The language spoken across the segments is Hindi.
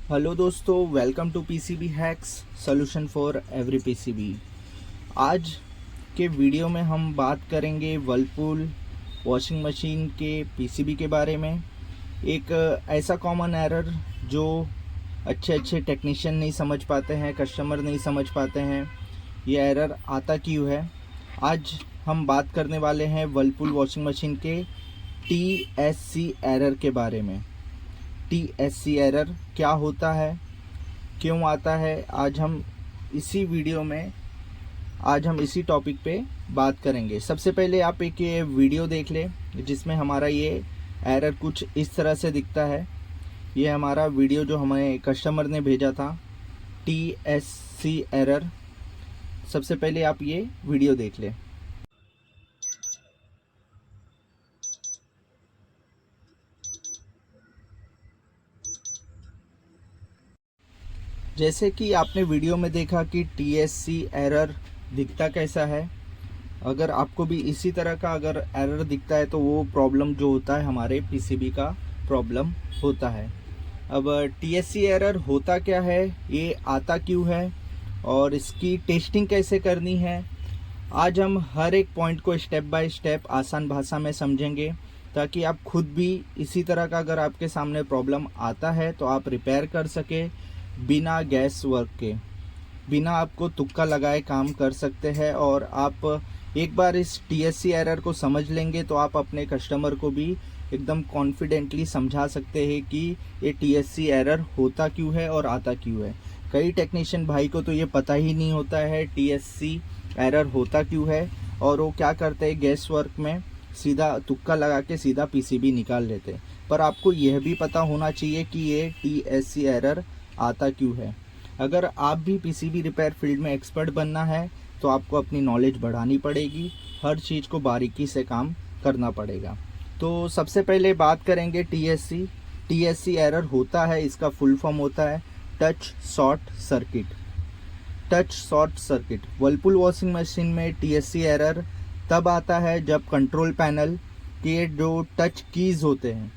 हेलो दोस्तों, welcome to PCB hacks solution for every PCB. आज के वीडियो में हम बात करेंगे वर्लपूल वॉशिंग मशीन के पीसीबी के बारे में। एक ऐसा कॉमन एरर जो अच्छे टेक्नीशियन नहीं समझ पाते हैं, कस्टमर नहीं समझ पाते हैं, ये एरर आता क्यों है। आज हम बात करने वाले हैं वर्लपूल वॉशिंग मशीन के टीएससी एरर के बारे में। टीएससी एरर क्या होता है, क्यों आता है, आज हम इसी टॉपिक पे बात करेंगे। सबसे पहले आप एक ये वीडियो देख लें जिसमें हमारा ये एरर कुछ इस तरह से दिखता है। ये हमारा वीडियो जो हमें कस्टमर ने भेजा था, टीएससी एरर। सबसे पहले आप ये वीडियो देख लें। जैसे कि आपने वीडियो में देखा कि टीएससी एरर दिखता कैसा है। अगर आपको भी इसी तरह का अगर एरर दिखता है तो वो प्रॉब्लम जो होता है हमारे पीसीबी का प्रॉब्लम होता है। अब टीएससी एरर होता क्या है, ये आता क्यों है और इसकी टेस्टिंग कैसे करनी है, आज हम हर एक पॉइंट को स्टेप बाय स्टेप आसान भाषा में समझेंगे, ताकि आप खुद भी इसी तरह का अगर आपके सामने प्रॉब्लम आता है तो आप रिपेयर कर सके बिना गैस वर्क के, बिना आपको तुक्का लगाए काम कर सकते हैं। और आप एक बार इस टीएससी एरर को समझ लेंगे तो आप अपने कस्टमर को भी एकदम कॉन्फिडेंटली समझा सकते हैं कि ये टीएससी एरर होता क्यों है और आता क्यों है। कई टेक्नीशियन भाई को तो ये पता ही नहीं होता है टीएससी एरर होता क्यों है, और वो क्या करते हैं, गैस वर्क में सीधा तुक्का लगा के सीधा पीसीबी निकाल लेते हैं। पर आपको यह भी पता होना चाहिए कि ये टीएससी एरर आता क्यों है। अगर आप भी पीसीबी रिपेयर फील्ड में एक्सपर्ट बनना है तो आपको अपनी नॉलेज बढ़ानी पड़ेगी, हर चीज़ को बारीकी से काम करना पड़ेगा। तो सबसे पहले बात करेंगे टीएससी एरर होता है, इसका फुल फॉर्म होता है touch short circuit. Touch short circuit Whirlpool washing machine में टीएससी एरर तब आता है जब कंट्रोल पैनल के जो टच कीज होते हैं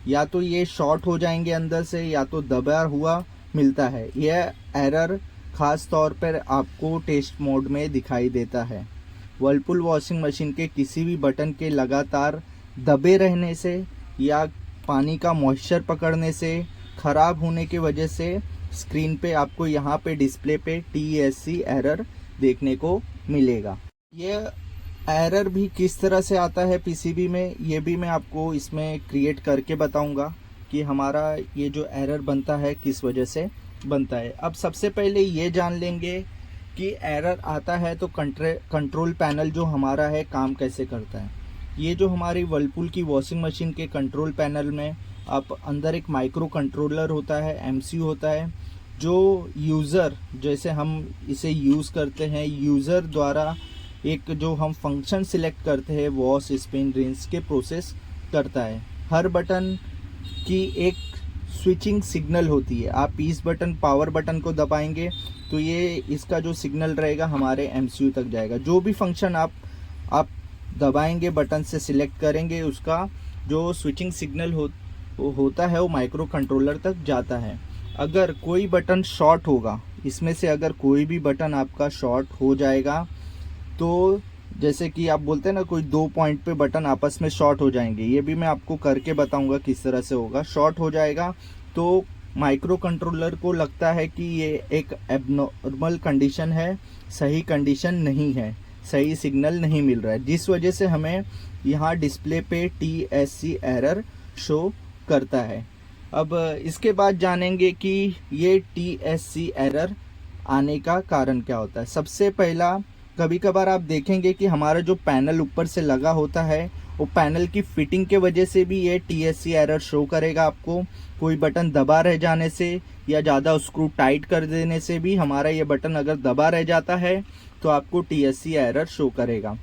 या तो ये शॉर्ट हो जाएंगे अंदर से या तो दबा हुआ मिलता है। यह एरर खास तौर पर आपको टेस्ट मोड में दिखाई देता है। वर्लपूल वॉशिंग मशीन के किसी भी बटन के लगातार दबे रहने से या पानी का मॉइस्चर पकड़ने से, खराब होने की वजह से स्क्रीन पे आपको यहाँ पे डिस्प्ले पे टीएससी एरर देखने को मिलेगा। यह एरर भी किस तरह से आता है पीसीबी में, ये भी मैं आपको इसमें क्रिएट करके बताऊंगा कि हमारा ये जो एरर बनता है किस वजह से बनता है। अब सबसे पहले ये जान लेंगे कि एरर आता है तो कंट्रोल पैनल जो हमारा है काम कैसे करता है। ये जो हमारी वर्लपूल की वॉशिंग मशीन के कंट्रोल पैनल में आप अंदर एक माइक्रो कंट्रोलर होता है, एमसीयू होता है, जो यूज़र जैसे हम इसे यूज़ करते हैं, यूज़र द्वारा एक जो हम फंक्शन सिलेक्ट करते हैं वॉश स्पिन रिंस के प्रोसेस करता है। हर बटन की एक स्विचिंग सिग्नल होती है। आप इस बटन पावर बटन को दबाएंगे तो ये इसका जो सिग्नल रहेगा हमारे एमसीयू तक जाएगा। जो भी फंक्शन आप दबाएंगे, बटन से सिलेक्ट करेंगे, उसका जो स्विचिंग सिग्नल होता है वो माइक्रो कंट्रोलर तक जाता है। अगर कोई बटन शॉर्ट होगा, इसमें से अगर कोई भी बटन आपका शॉर्ट हो जाएगा तो जैसे कि आप बोलते हैं ना, कोई 2 पॉइंट पे बटन आपस में शॉर्ट हो जाएंगे, ये भी मैं आपको करके बताऊंगा किस तरह से होगा। शॉर्ट हो जाएगा तो माइक्रो कंट्रोलर को लगता है कि ये एक एबनॉर्मल कंडीशन है, सही कंडीशन नहीं है, सही सिग्नल नहीं मिल रहा है, जिस वजह से हमें यहाँ डिस्प्ले पे टीएससी एरर शो करता है। अब इसके बाद जानेंगे कि ये टीएससी एरर आने का कारण क्या होता है। सबसे पहला, कभी कभार आप देखेंगे कि हमारा जो पैनल ऊपर से लगा होता है वो पैनल की फिटिंग के वजह से भी ये टीएससी एरर शो करेगा आपको। कोई बटन दबा रह जाने से या ज़्यादा स्क्रू टाइट कर देने से भी हमारा ये बटन अगर दबा रह जाता है तो आपको टीएससी एरर शो करेगा।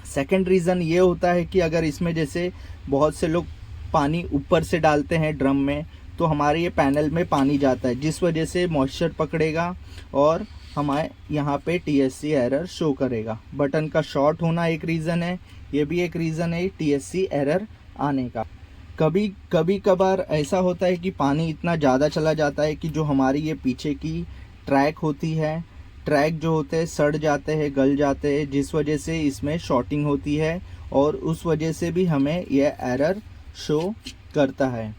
सेकंड रीज़न ये होता है कि अगर इसमें जैसे बहुत से लोग पानी ऊपर से डालते हैं ड्रम में, तो हमारे ये पैनल में पानी जाता है, जिस वजह से मॉइस्चर पकड़ेगा और हमारे यहाँ पे टीएससी एरर शो करेगा। बटन का शॉर्ट होना एक रीज़न है, ये भी एक रीज़न है टीएससी एरर आने का। कभी कभी कभार ऐसा होता है कि पानी इतना ज़्यादा चला जाता है कि जो हमारी ये पीछे की ट्रैक होती है, ट्रैक जो होते हैं सड़ जाते हैं, गल जाते हैं, जिस वजह से इसमें शॉर्टिंग होती है और उस वजह से भी हमें यह एरर शो करता है।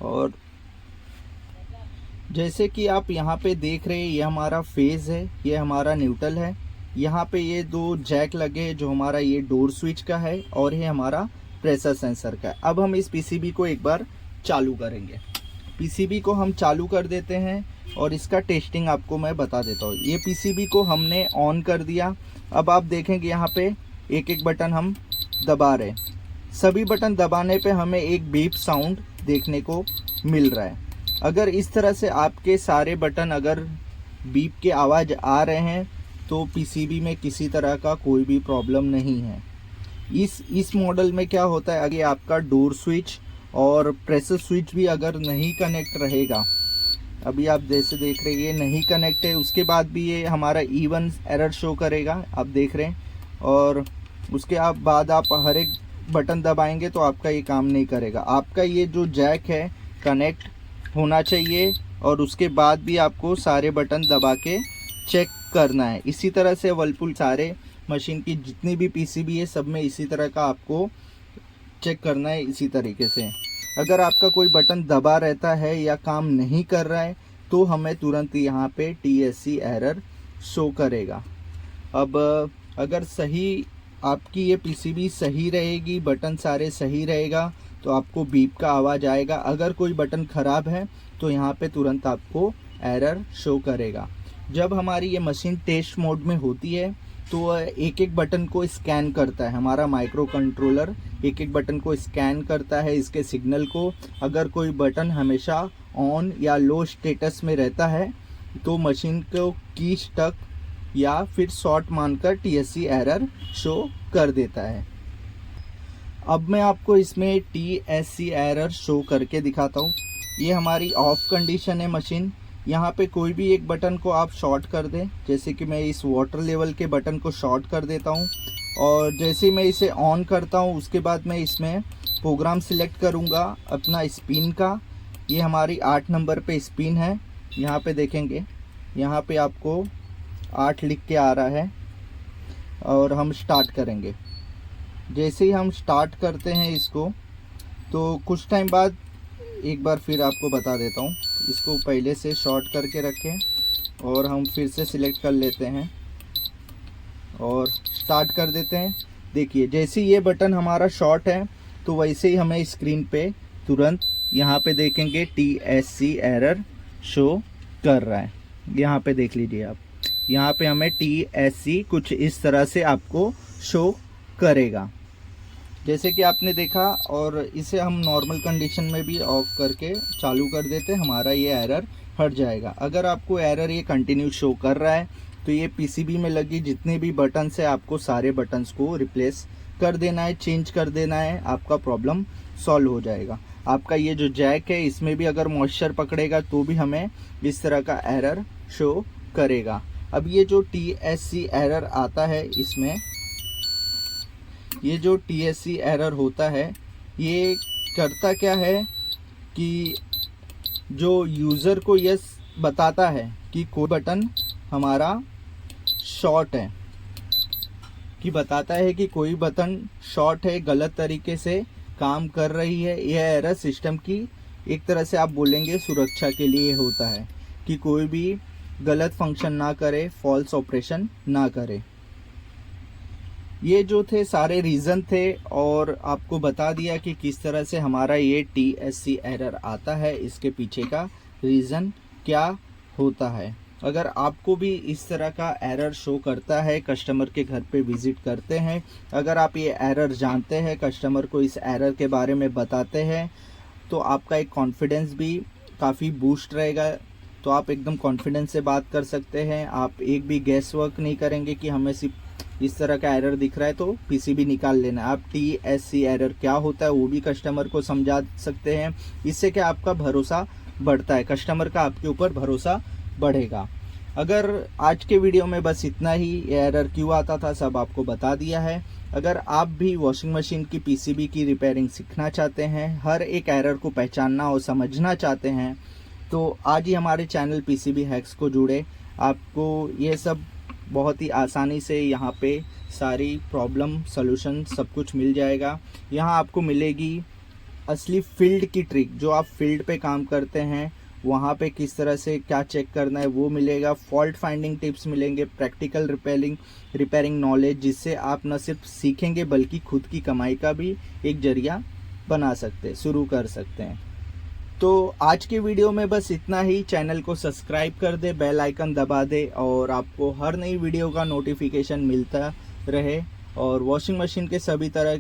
और जैसे कि आप यहाँ पे देख रहे हैं, ये हमारा फेज़ है, ये हमारा न्यूट्रल है। यहाँ पे ये दो जैक लगे हैं, जो हमारा ये डोर स्विच का है और ये हमारा प्रेशर सेंसर का है। अब हम इस पीसीबी को एक बार चालू करेंगे। पीसीबी को हम चालू कर देते हैं और इसका टेस्टिंग आपको मैं बता देता हूँ। ये पीसीबी को हमने ऑन कर दिया। अब आप देखेंगे यहाँ पे एक एक बटन हम दबा रहे हैं। सभी बटन दबाने पे हमें एक बीप साउंड देखने को मिल रहा है। अगर इस तरह से आपके सारे बटन अगर बीप के आवाज़ आ रहे हैं तो पीसीबी में किसी तरह का कोई भी प्रॉब्लम नहीं है। इस मॉडल में क्या होता है, अगर आपका डोर स्विच और प्रेशर स्विच भी अगर नहीं कनेक्ट रहेगा, अभी आप जैसे देख रहे हैं ये नहीं कनेक्ट है, उसके बाद भी ये हमारा इवन एरर शो करेगा, आप देख रहे हैं। और उसके बाद आप हर एक बटन दबाएंगे तो आपका ये काम नहीं करेगा। आपका ये जो जैक है कनेक्ट होना चाहिए और उसके बाद भी आपको सारे बटन दबा के चेक करना है। इसी तरह से वर्लपूल सारे मशीन की जितनी भी पीसीबी है सब में इसी तरह का आपको चेक करना है। इसी तरीके से अगर आपका कोई बटन दबा रहता है या काम नहीं कर रहा है तो हमें तुरंत यहाँ पे TSC एरर शो करेगा। अब अगर सही आपकी ये पीसीबी सही रहेगी, बटन सारे सही रहेगा तो आपको बीप का आवाज़ आएगा। अगर कोई बटन ख़राब है तो यहाँ पे तुरंत आपको एरर शो करेगा। जब हमारी ये मशीन टेस्ट मोड में होती है तो एक एक बटन को स्कैन करता है, हमारा माइक्रो कंट्रोलर एक एक बटन को स्कैन करता है, इसके सिग्नल को। अगर कोई बटन हमेशा ऑन या लो स्टेटस में रहता है तो मशीन को की स्टक या फिर शॉर्ट मानकर TSC एरर शो कर देता है। अब मैं आपको इसमें TSC एरर शो करके दिखाता हूँ। ये हमारी ऑफ कंडीशन है मशीन। यहाँ पे कोई भी एक बटन को आप शॉर्ट कर दें, जैसे कि मैं इस वाटर लेवल के बटन को शॉर्ट कर देता हूँ और जैसे मैं इसे ऑन करता हूँ उसके बाद मैं इसमें प्रोग्राम सिलेक्ट करूँगा अपना स्पिन का। ये हमारी 8 नंबर पे स्पिन है। यहाँ पे देखेंगे, यहाँ पे आपको 8 लिख के आ रहा है और हम स्टार्ट करेंगे। जैसे ही हम स्टार्ट करते हैं इसको तो कुछ टाइम बाद एक बार फिर आपको बता देता हूँ, इसको पहले से शॉर्ट करके रखें और हम फिर से सिलेक्ट कर लेते हैं और स्टार्ट कर देते हैं। देखिए जैसे ये बटन हमारा शॉर्ट है तो वैसे ही हमें स्क्रीन पे तुरंत यहाँ पे देखेंगे TSC एरर शो कर रहा है। यहाँ पे देख लीजिए आप, यहाँ पे हमें TSC कुछ इस तरह से आपको शो करेगा जैसे कि आपने देखा। और इसे हम नॉर्मल कंडीशन में भी ऑफ करके चालू कर देते, हमारा ये एरर हट जाएगा। अगर आपको एरर ये कंटिन्यू शो कर रहा है तो ये पीसीबी में लगी जितने भी बटन्स है आपको सारे बटन्स को रिप्लेस कर देना है, चेंज कर देना है, आपका प्रॉब्लम सॉल्व हो जाएगा। आपका ये जो जैक है इसमें भी अगर मॉइस्चर पकड़ेगा तो भी हमें इस तरह का एरर शो करेगा। अब ये जो TSC एरर आता है, इसमें ये जो TSC एरर होता है ये करता क्या है कि जो यूज़र को ये बताता है कि कोई बटन हमारा शॉर्ट है, कि बताता है कि कोई बटन शॉर्ट है, गलत तरीके से काम कर रही है। यह एरर सिस्टम की एक तरह से आप बोलेंगे सुरक्षा के लिए होता है कि कोई भी गलत फंक्शन ना करे, फॉल्स ऑपरेशन ना करे। ये जो थे सारे रीज़न थे और आपको बता दिया कि किस तरह से हमारा ये TSC एरर आता है, इसके पीछे का रीज़न क्या होता है। अगर आपको भी इस तरह का एरर शो करता है, कस्टमर के घर पे विज़िट करते हैं, अगर आप ये एरर जानते हैं, कस्टमर को इस एरर के बारे में बताते हैं तो आपका एक कॉन्फिडेंस भी काफ़ी बूस्ट रहेगा। तो आप एकदम कॉन्फिडेंस से बात कर सकते हैं। आप एक भी गैस वर्क नहीं करेंगे कि हमें सिर्फ इस तरह का एरर दिख रहा है तो पीसीबी निकाल लेना। आप TSC एरर क्या होता है वो भी कस्टमर को समझा सकते हैं। इससे क्या आपका भरोसा बढ़ता है, कस्टमर का आपके ऊपर भरोसा बढ़ेगा। अगर आज के वीडियो में बस इतना ही, ये एरर क्यों आता था सब आपको बता दिया है। अगर आप भी वॉशिंग मशीन की पीसीबी की रिपेयरिंग सीखना चाहते हैं, हर एक एरर को पहचानना और समझना चाहते हैं, तो आज ही हमारे चैनल पीसीबी हैक्स को जुड़े। आपको ये सब बहुत ही आसानी से यहाँ पे सारी प्रॉब्लम सॉल्यूशन सब कुछ मिल जाएगा। यहाँ आपको मिलेगी असली फील्ड की ट्रिक, जो आप फील्ड पे काम करते हैं वहाँ पे किस तरह से क्या चेक करना है वो मिलेगा। फॉल्ट फाइंडिंग टिप्स मिलेंगे, प्रैक्टिकल रिपेयरिंग नॉलेज, जिससे आप न सिर्फ सीखेंगे बल्कि खुद की कमाई का भी एक जरिया बना सकते, शुरू कर सकते हैं। तो आज की वीडियो में बस इतना ही। चैनल को सब्सक्राइब कर दे, बेल आइकन दबा दे और आपको हर नई वीडियो का नोटिफिकेशन मिलता रहे। और वॉशिंग मशीन के सभी तरह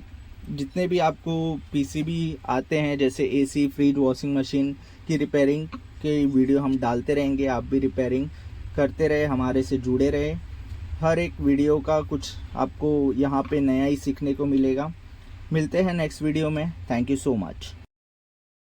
जितने भी आपको पीसीबी आते हैं, जैसे एसी, फ्रिज, वॉशिंग मशीन की रिपेयरिंग के वीडियो हम डालते रहेंगे। आप भी रिपेयरिंग करते रहे, हमारे से जुड़े रहे। हर एक वीडियो का कुछ आपको यहाँ पे नया ही सीखने को मिलेगा। मिलते हैं नेक्स्ट वीडियो में। Thank you so much.